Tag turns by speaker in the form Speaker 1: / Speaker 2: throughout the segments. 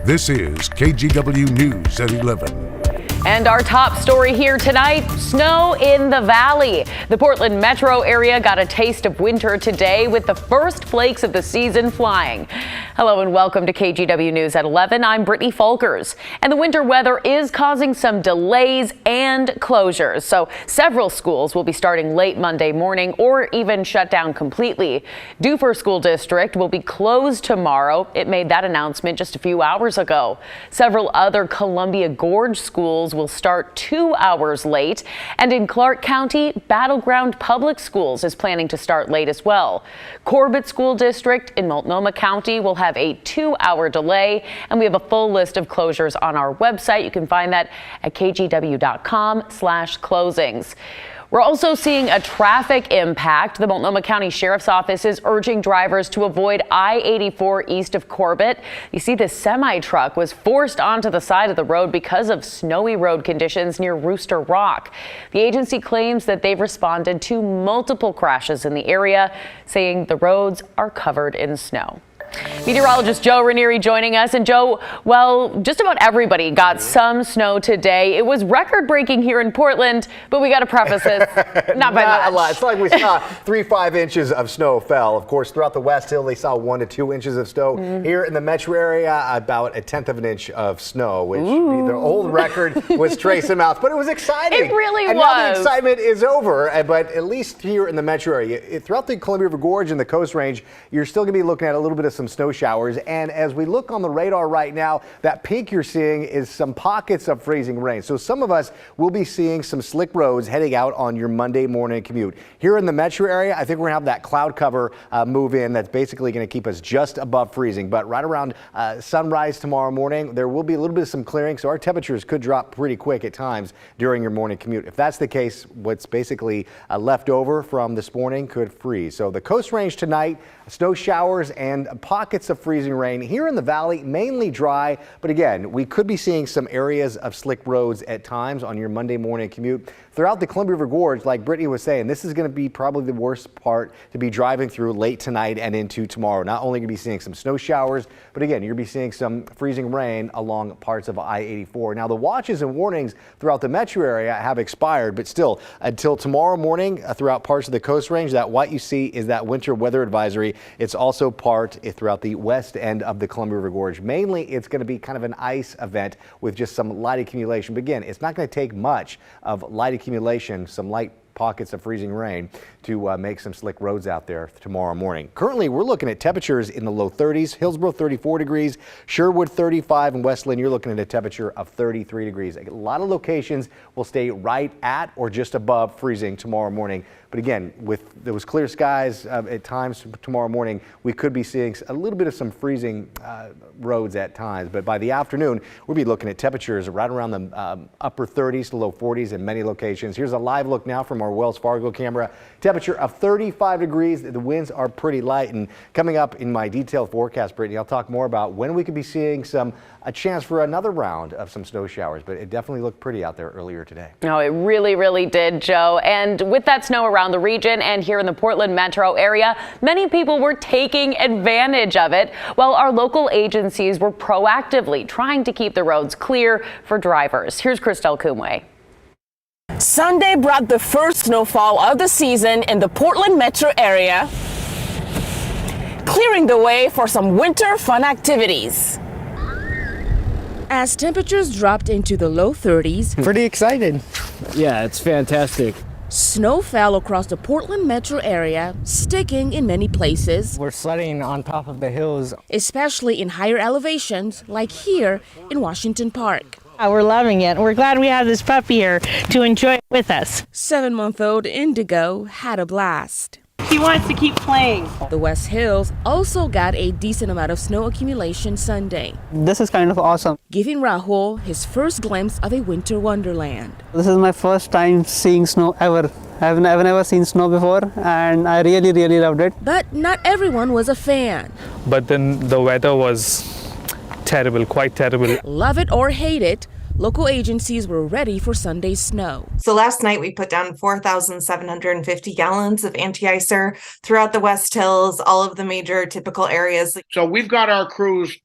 Speaker 1: This is KGW News at 11.
Speaker 2: And our top story here tonight, snow in the valley. The Portland metro area got a taste of winter today with the first flakes of the season flying. Hello and welcome to KGW News at 11. I'm Brittany Folkers. And the winter weather is causing some delays and closures. So several schools will be starting late Monday morning or even shut down completely. Dufur School District will be closed tomorrow. It made that announcement just a few hours ago. Several other Columbia Gorge schools will start 2 hours late, and in Clark County, Battleground Public Schools is planning to start late as well. Corbett School District in Multnomah County will have a 2-hour delay, and we have a full list of closures on our website. You can find that at kgw.com/closings. We're also seeing a traffic impact. The Multnomah County Sheriff's Office is urging drivers to avoid I-84 east of Corbett. You see, this semi-truck was forced onto the side of the road because of snowy road conditions near Rooster Rock. The agency claims that they've responded to multiple crashes in the area, saying the roads are covered in snow. Meteorologist Joe Ranieri joining us. And Joe, well, just about everybody got some snow today. It was record-breaking here in Portland, but we got to preface this, not by much.
Speaker 3: A lot. It's like we saw 3-5 inches of snow fell. Of course, throughout the West Hill, they saw 1 to 2 inches of snow. Here in the metro area, about 1/10 of an inch of snow, which the old record was Trace and Mouth, but it was exciting.
Speaker 2: It really
Speaker 3: and
Speaker 2: was.
Speaker 3: Now the excitement is over, but at least here in the metro area, throughout the Columbia River Gorge and the Coast Range, you're still going to be looking at a little bit of some snow showers. And as we look on the radar right now, that pink you're seeing is some pockets of freezing rain. So some of us will be seeing some slick roads heading out on your Monday morning commute. Here in the metro area, I think we're going to have that cloud cover move in that's basically going to keep us just above freezing. But right around sunrise tomorrow morning, there will be a little bit of some clearing. So our temperatures could drop pretty quick at times during your morning commute. If that's the case, what's basically left over from this morning could freeze. So the Coast Range tonight, snow showers and pockets of freezing rain. Here in the valley, mainly dry, but again, we could be seeing some areas of slick roads at times on your Monday morning commute. Throughout the Columbia River Gorge, like Brittany was saying, this is going to be probably the worst part to be driving through late tonight and into tomorrow. Not only going to be seeing some snow showers, but again, you're going to be seeing some freezing rain along parts of I-84. Now, the watches and warnings throughout the metro area have expired, but still, until tomorrow morning, throughout parts of the Coast Range, that what you see is that winter weather advisory. It's also part throughout the west end of the Columbia River Gorge. Mainly, it's going to be kind of an ice event with just some light accumulation. But again, it's not going to take much of light accumulation, some light pockets of freezing rain to make some slick roads out there tomorrow morning. Currently, we're looking at temperatures in the low 30s. Hillsborough 34 degrees, Sherwood 35, and Westland you're looking at a temperature of 33 degrees. A lot of locations will stay right at or just above freezing tomorrow morning. But again, with those clear skies at times tomorrow morning, we could be seeing a little bit of some freezing roads at times. But by the afternoon, we'll be looking at temperatures right around the upper 30s to low 40s in many locations. Here's a live look now from our Wells Fargo camera. Temperature of 35 degrees. The winds are pretty light. And coming up in my detailed forecast, Brittany, I'll talk more about when we could be seeing a chance for another round of some snow showers. But it definitely looked pretty out there earlier today.
Speaker 2: No, it really, really did, Joe. And with that snow around the region and here in the Portland metro area, many people were taking advantage of it, while our local agencies were proactively trying to keep the roads clear for drivers. Here's Christelle Kumwe.
Speaker 4: Sunday brought the first snowfall of the season in the Portland metro area, clearing the way for some winter fun activities.
Speaker 5: As temperatures dropped into the low 30s,
Speaker 6: Pretty excited. Yeah, it's fantastic.
Speaker 5: snow fell across the Portland metro area, sticking in many places,
Speaker 6: We're sledding on top of the hills.
Speaker 5: especially in higher elevations like here in Washington Park.
Speaker 7: We're loving it. We're glad we have this puppy here to enjoy it with us.
Speaker 5: 7-month-old Indigo had a blast.
Speaker 7: He wants to keep playing.
Speaker 5: The West Hills also got a decent amount of snow accumulation Sunday,
Speaker 8: This is kind of awesome.
Speaker 5: giving Rahul his first glimpse of a winter wonderland.
Speaker 8: This is my first time seeing snow ever. I've never seen snow before, and I really loved it.
Speaker 5: But not everyone was a fan.
Speaker 9: But then the weather was terrible, quite terrible.
Speaker 5: Love it or hate it, local agencies were ready for Sunday's snow.
Speaker 10: So last night we put down 4,750 gallons of anti-icer throughout the West Hills, all of the major typical areas.
Speaker 11: So we've got our crews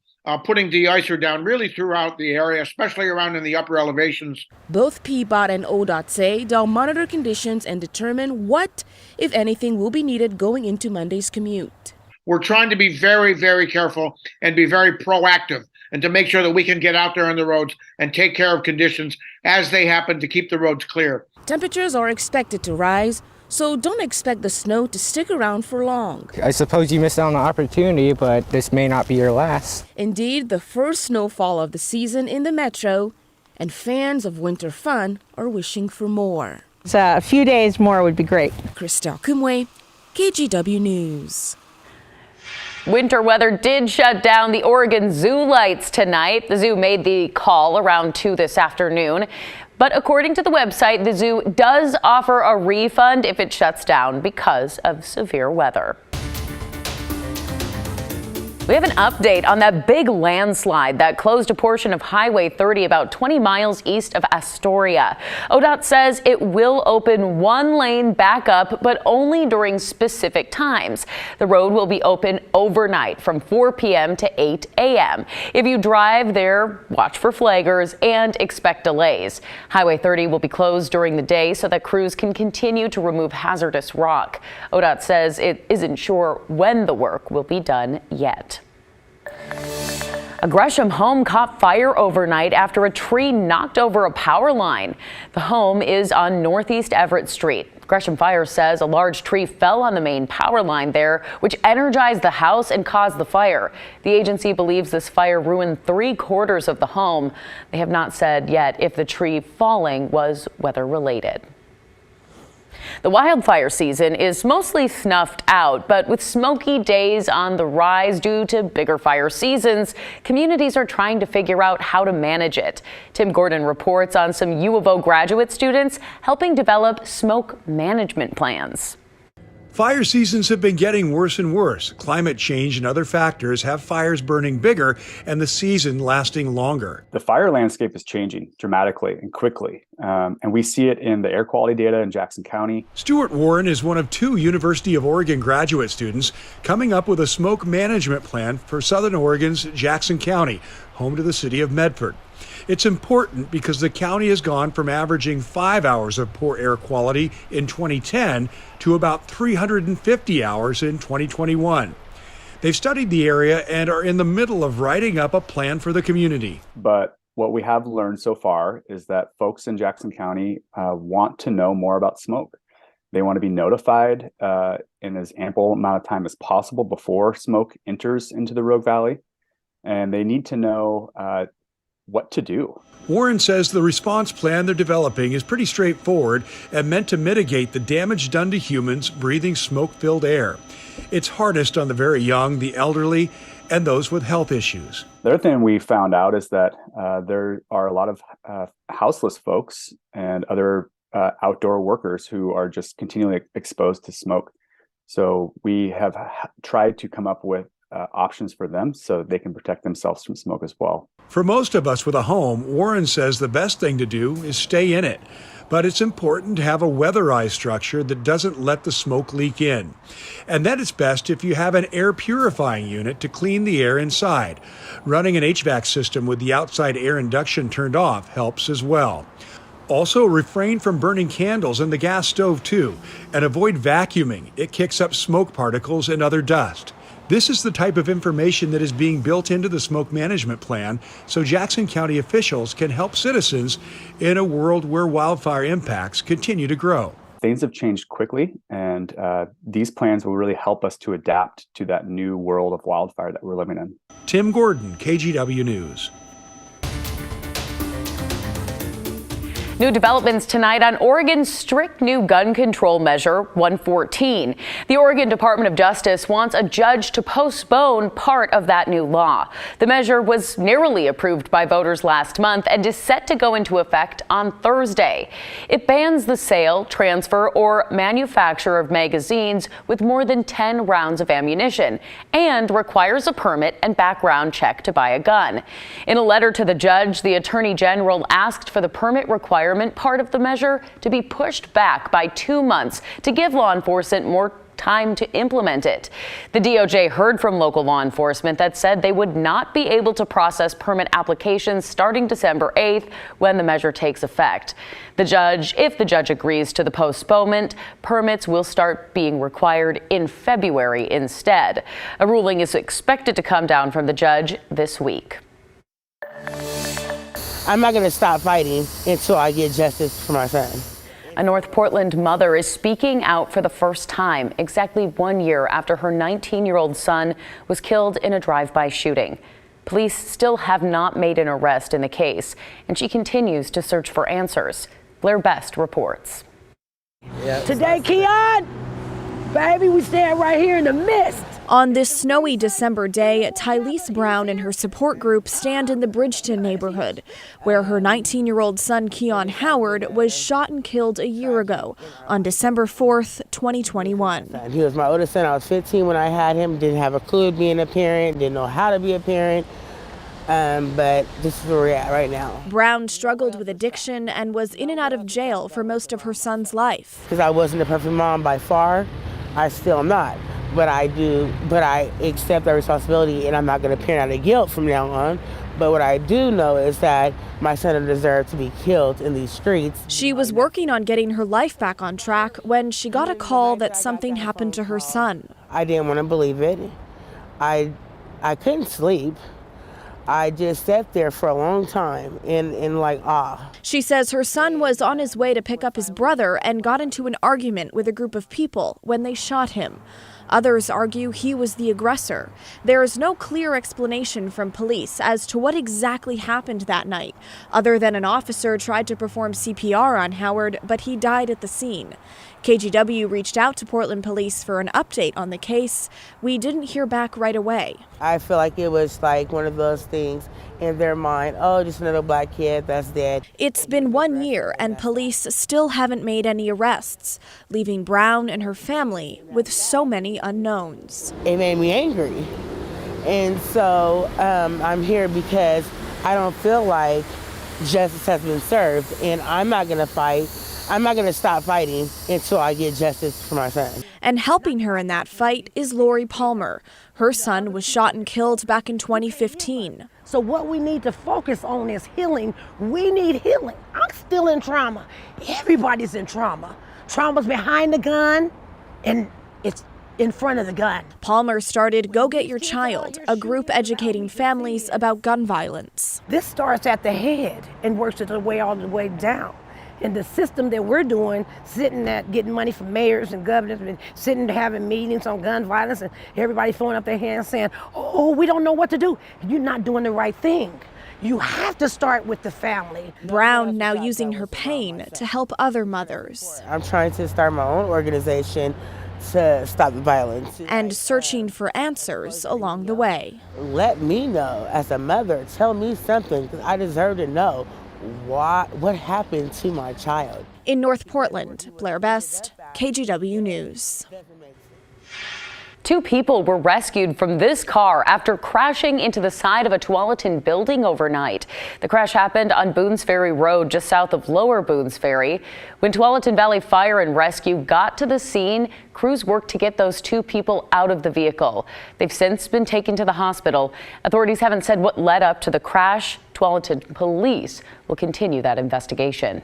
Speaker 11: putting de-icer down really throughout the area, especially around in the upper elevations.
Speaker 5: Both PBOT and ODOT say they'll monitor conditions and determine what, if anything, will be needed going into Monday's commute.
Speaker 11: We're trying to be very, very careful and be very proactive and to make sure that we can get out there on the roads and take care of conditions as they happen to keep the roads clear.
Speaker 5: Temperatures are expected to rise, so don't expect the snow to stick around for long.
Speaker 6: I suppose you missed out on the opportunity, but this may not be your last.
Speaker 5: Indeed, the first snowfall of the season in the metro, and fans of winter fun are wishing for more.
Speaker 7: So a few days more would be great.
Speaker 5: Christelle Kumwe, KGW News.
Speaker 2: Winter weather did shut down the Oregon Zoo lights tonight. The zoo made the call around 2 this afternoon. But according to the website, the zoo does offer a refund if it shuts down because of severe weather. We have an update on that big landslide that closed a portion of Highway 30 about 20 miles east of Astoria. ODOT says it will open one lane back up, but only during specific times. The road will be open overnight from 4 p.m. to 8 a.m. If you drive there, watch for flaggers and expect delays. Highway 30 will be closed during the day so that crews can continue to remove hazardous rock. ODOT says it isn't sure when the work will be done yet. A Gresham home caught fire overnight after a tree knocked over a power line. The home is on Northeast Everett Street. Gresham Fire says a large tree fell on the main power line there, which energized the house and caused the fire. The agency believes this fire ruined 3/4 of the home. They have not said yet if the tree falling was weather-related. The wildfire season is mostly snuffed out, but with smoky days on the rise due to bigger fire seasons, communities are trying to figure out how to manage it. Tim Gordon reports on some U of O graduate students helping develop smoke management plans.
Speaker 12: Fire seasons have been getting worse and worse. Climate change and other factors have fires burning bigger and the season lasting longer.
Speaker 13: The fire landscape is changing dramatically and quickly, and we see it in the air quality data in Jackson County.
Speaker 12: Stuart Warren is one of 2 University of Oregon graduate students coming up with a smoke management plan for Southern Oregon's Jackson County, home to the city of Medford. It's important because the county has gone from averaging 5 hours of poor air quality in 2010 to about 350 hours in 2021. They've studied the area and are in the middle of writing up a plan for the community.
Speaker 13: But what we have learned so far is that folks in Jackson County want to know more about smoke. They want to be notified in as ample amount of time as possible before smoke enters into the Rogue Valley, and they need to know what to do.
Speaker 12: Warren says the response plan they're developing is pretty straightforward and meant to mitigate the damage done to humans breathing smoke-filled air. It's hardest on the very young, the elderly, and those with health issues.
Speaker 13: The other thing we found out is that there are a lot of houseless folks and other outdoor workers who are just continually exposed to smoke. So we have tried to come up with options for them so they can protect themselves from smoke as well.
Speaker 12: For most of us with a home, Warren says the best thing to do is stay in it. But it's important to have a weatherized structure that doesn't let the smoke leak in. And that it's best if you have an air purifying unit to clean the air inside. Running an HVAC system with the outside air induction turned off helps as well. Also, refrain from burning candles in the gas stove too, and avoid vacuuming. It kicks up smoke particles and other dust. This is the type of information that is being built into the smoke management plan so Jackson County officials can help citizens in a world where wildfire impacts continue to grow.
Speaker 13: Things have changed quickly, and these plans will really help us to adapt to that new world of wildfire that we're living in.
Speaker 12: Tim Gordon, KGW News.
Speaker 2: New developments tonight on Oregon's strict new gun control measure 114. The Oregon Department of Justice wants a judge to postpone part of that new law. The measure was narrowly approved by voters last month and is set to go into effect on Thursday. It bans the sale, transfer, or manufacture of magazines with more than 10 rounds of ammunition and requires a permit and background check to buy a gun. In a letter to the judge, the Attorney General asked for the permit requirement part of the measure to be pushed back by 2 months to give law enforcement more time to implement it. The DOJ heard from local law enforcement that said they would not be able to process permit applications starting December 8th when the measure takes effect. If the judge agrees to the postponement, permits will start being required in February instead. A ruling is expected to come down from the judge this week.
Speaker 14: I'm not going to stop fighting until I get justice for my son.
Speaker 2: A North Portland mother is speaking out for the first time, exactly 1 year after her 19-year-old son was killed in a drive-by shooting. Police still have not made an arrest in the case, and she continues to search for answers. Blair Best reports.
Speaker 15: Today, Keon, baby, we stand right here in the mist.
Speaker 5: On this snowy December day, Tylese Brown and her support group stand in the Bridgeton neighborhood, where her 19-year-old son, Keon Howard, was shot and killed a year ago on December 4th, 2021.
Speaker 14: He was my oldest son. I was 15 when I had him. Didn't have a clue of being a parent, didn't know how to be a parent. But this is where we're at right now.
Speaker 5: Brown struggled with addiction and was in and out of jail for most of her son's life.
Speaker 14: Because I wasn't a perfect mom by far, I still am not. But I accept that responsibility, and I'm not going to parent out of guilt from now on. But what I do know is that my son doesn't deserve to be killed in these streets.
Speaker 5: She was working on getting her life back on track when she got a call that something happened to her son.
Speaker 14: I didn't want to believe it. I couldn't sleep. I just sat there for a long time in like awe.
Speaker 5: She says her son was on his way to pick up his brother and got into an argument with a group of people when they shot him. Others argue he was the aggressor. There is no clear explanation from police as to what exactly happened that night, other than an officer tried to perform CPR on Howard, but he died at the scene. KGW reached out to Portland police for an update on the case. We didn't hear back right away.
Speaker 14: I feel like it was like one of those things in their mind, oh, just another black kid that's dead.
Speaker 5: It's been 1 year and police still haven't made any arrests, leaving Brown and her family with so many unknowns.
Speaker 14: It made me angry. And so I'm here because I don't feel like justice has been served, and I'm not going to fight. I'm not going to stop fighting until I get justice for my son.
Speaker 5: And helping her in that fight is Lori Palmer. Her son was shot and killed back in 2015.
Speaker 15: So what we need to focus on is healing. We need healing. I'm still in trauma. Everybody's in trauma. Trauma's behind the gun, and it's in front of the gun.
Speaker 5: Palmer started Go Get Your Child, a group educating families about gun violence.
Speaker 15: This starts at the head and works its way all the way down. And the system that we're doing, sitting at getting money from mayors and governors, and sitting having meetings on gun violence, and everybody throwing up their hands saying, oh, we don't know what to do. You're not doing the right thing. You have to start with the family.
Speaker 5: Brown now using her pain to help other mothers.
Speaker 14: I'm trying to start my own organization to stop the violence.
Speaker 5: And searching for answers along the way.
Speaker 14: Let me know as a mother, tell me something, because I deserve to know what happened to my child.
Speaker 5: In North Portland, Blair Best, KGW News.
Speaker 2: 2 people were rescued from this car after crashing into the side of a Tualatin building overnight. The crash happened on Boones Ferry Road, just south of Lower Boones Ferry. When Tualatin Valley Fire and Rescue got to the scene, crews worked to get those 2 people out of the vehicle. They've since been taken to the hospital. Authorities haven't said what led up to the crash. Tualatin police will continue that investigation.